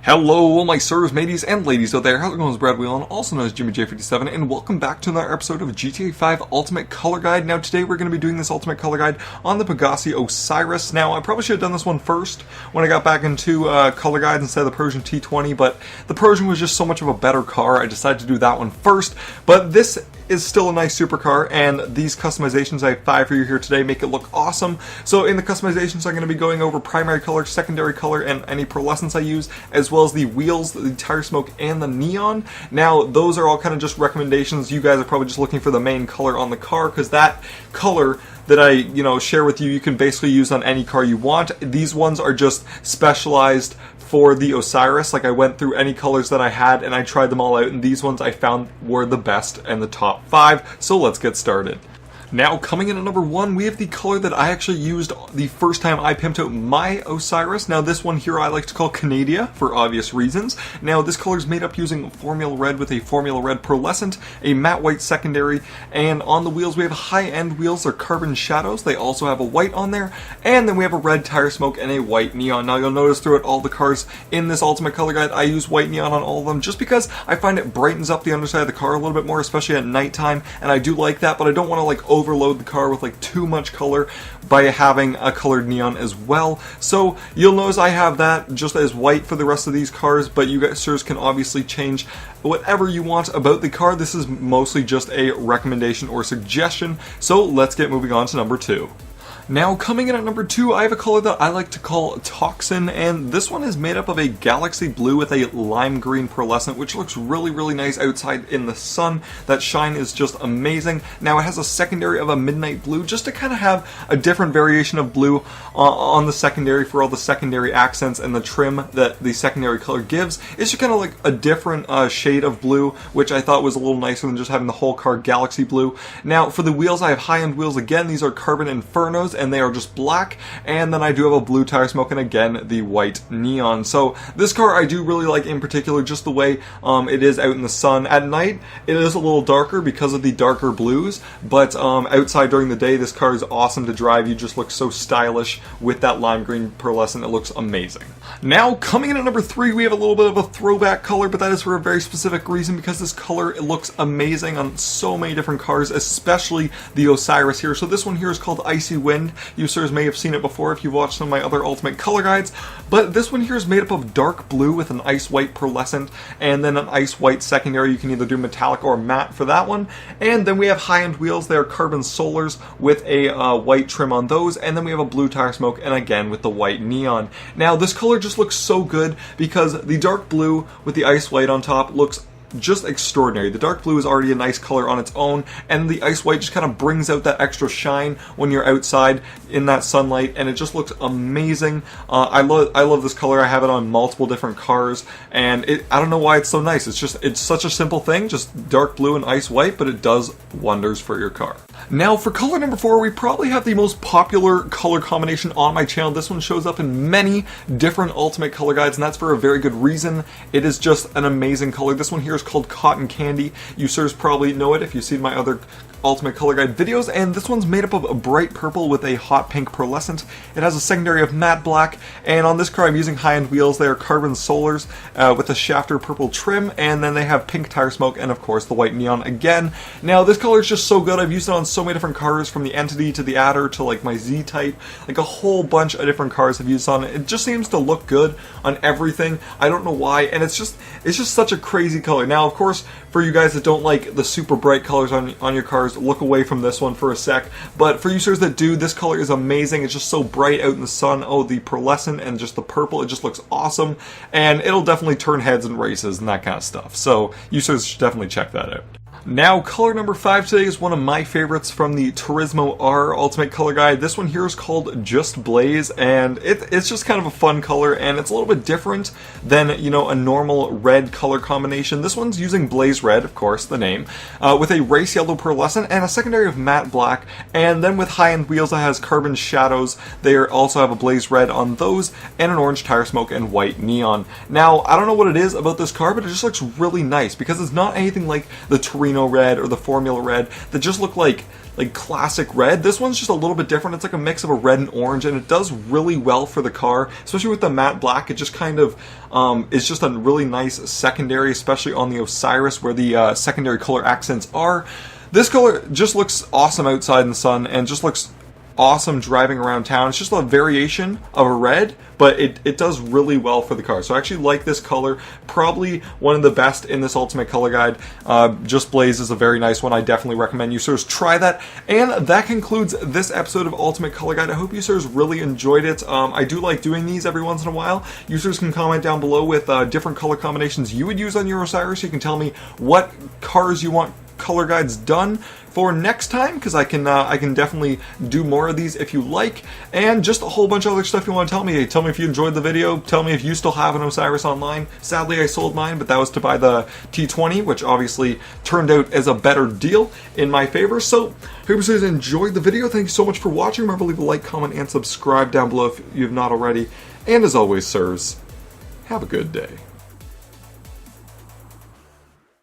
Hello, all my sirs, mateys, and ladies out there. How's it going? It's Brad Whelan, also known as Jimmy J57, and welcome back to another episode of GTA 5 Ultimate Color Guide. Now, today we're going to be doing this Ultimate Color Guide on the Pegassi Osiris. Now, I probably should have done this one first when I got back into color guides instead of the Persian T20, but the Persian was just so much of a better car, I decided to do that one first. But this is still a nice supercar, and these customizations I have 5 for you here today make it look awesome. So in the customizations, I'm going to be going over primary color, secondary color, and any pearlescence I use, as well as the wheels, the tire smoke, and the neon. Now, those are all kind of just recommendations. You guys are probably just looking for the main color on the car, because that color that I, share with you, you can basically use on any car you want. These ones are just specialized for the Osiris. Like, I went through any colors that I had and I tried them all out, and these ones I found were the best and the top 5. So let's get started. Now, coming in at number 1, we have the color that I actually used the first time I pimped out my Osiris. Now, this one here I like to call Canadia, for obvious reasons. Now, this color is made up using Formula Red with a Formula Red pearlescent, a matte white secondary, and on the wheels we have high-end wheels. They're carbon shadows. They also have a white on there, and then we have a red tire smoke and a white neon. Now, you'll notice throughout all the cars in this Ultimate Color Guide, I use white neon on all of them, just because I find it brightens up the underside of the car a little bit more, especially at nighttime, and I do like that, but I don't want to, overload the car with too much color by having a colored neon as well. So you'll notice I have that just as white for the rest of these cars, but you guys can obviously change whatever you want about the car. This is mostly just a recommendation or suggestion. So let's get moving on to number 2. Now, coming in at number 2, I have a color that I like to call Toxin, and this one is made up of a galaxy blue with a lime green pearlescent, which looks really, really nice outside in the sun. That shine is just amazing. Now, it has a secondary of a midnight blue, just to kind of have a different variation of blue on the secondary for all the secondary accents and the trim that the secondary color gives. It's just kind of like a different shade of blue, which I thought was a little nicer than just having the whole car galaxy blue. Now, for the wheels, I have high-end wheels again. These are Carbon Infernos, and they are just black, and then I do have a blue tire smoke and again the white neon. So this car I do really like, in particular just the way it is out in the sun. At night it is a little darker because of the darker blues, but outside during the day this car is awesome to drive. You just look so stylish with that lime green pearlescent. It looks amazing. Now, coming in at number 3, we have a little bit of a throwback color, but that is for a very specific reason, because this color, it looks amazing on so many different cars, especially the Osiris here. So this one here is called Icy Wind. You sirs may have seen it before if you've watched some of my other Ultimate Color Guides, but this one here is made up of dark blue with an ice white pearlescent, and then an ice white secondary. You can either do metallic or matte for that one. And then we have high-end wheels. They are carbon solars with a white trim on those, and then we have a blue tire smoke, and again with the white neon. Now, this color just looks so good because the dark blue with the ice white on top looks just extraordinary. The dark blue is already a nice color on its own, and the ice white just kind of brings out that extra shine when you're outside in that sunlight, and it just looks amazing. I love this color. I have it on multiple different cars, and I don't know why it's so nice. It's such a simple thing, just dark blue and ice white, but it does wonders for your car. Now, for color number 4, we probably have the most popular color combination on my channel. This one shows up in many different Ultimate Color Guides, and that's for a very good reason. It is just an amazing color. This one here is called Cotton Candy. You sirs probably know it if you've seen my other Ultimate Color Guide videos, and this one's made up of a bright purple with a hot pink pearlescent. It has a secondary of matte black, and on this car I'm using high-end wheels. They are carbon solars with a shafter purple trim, and then they have pink tire smoke and of course the white neon again. Now, this color is just so good. I've used it on so many different cars, from the Entity to the Adder to my Z-Type. A whole bunch of different cars I've used on it. It just seems to look good on everything. I don't know why, and it's just such a crazy color. Now, of course, for you guys that don't like the super bright colors on your cars, look away from this one for a sec. But for you sirs that do, this color is amazing. It's just so bright out in the sun. Oh, the pearlescent and just the purple, it just looks awesome, and it'll definitely turn heads in races and that kind of stuff. So you sirs should definitely check that out. Now, color number 5 today is one of my favorites from the Turismo R Ultimate Color Guide. This one here is called Just Blaze, and it's just kind of a fun color, and it's a little bit different than, a normal red color combination. This one's using Blaze Red, of course, the name, with a race yellow pearlescent and a secondary of matte black, and then with high-end wheels that has carbon shadows. They also have a Blaze Red on those, and an orange tire smoke and white neon. Now, I don't know what it is about this car, but it just looks really nice, because it's not anything like the Torino Casino red or the Formula red that just look like classic red. This one's just a little bit different. It's like a mix of a red and orange, and it does really well for the car, especially with the matte black. It just kind of is just a really nice secondary, especially on the Osiris where the secondary color accents are. This color just looks awesome outside in the sun and just looks awesome driving around town. It's just a variation of a red, but it does really well for the car. So I actually like this color. Probably one of the best in this Ultimate Color Guide. Just Blaze is a very nice one. I definitely recommend you sirs try that. And that concludes this episode of Ultimate Color Guide. I hope you sirs really enjoyed it. I do like doing these every once in a while. You sirs can comment down below with different color combinations you would use on your Osiris. You can tell me what cars you want color guides done for next time, because I can definitely do more of these if you like, and just a whole bunch of other stuff you want to tell me. Hey, tell me if you enjoyed the video, tell me if you still have an Osiris online. Sadly I sold mine, but that was to buy the T20, which obviously turned out as a better deal in my favor. So hope you guys enjoyed the video. Thank you so much for watching. Remember to leave a like, comment, and subscribe down below if you have not already, and as always sirs, have a good day.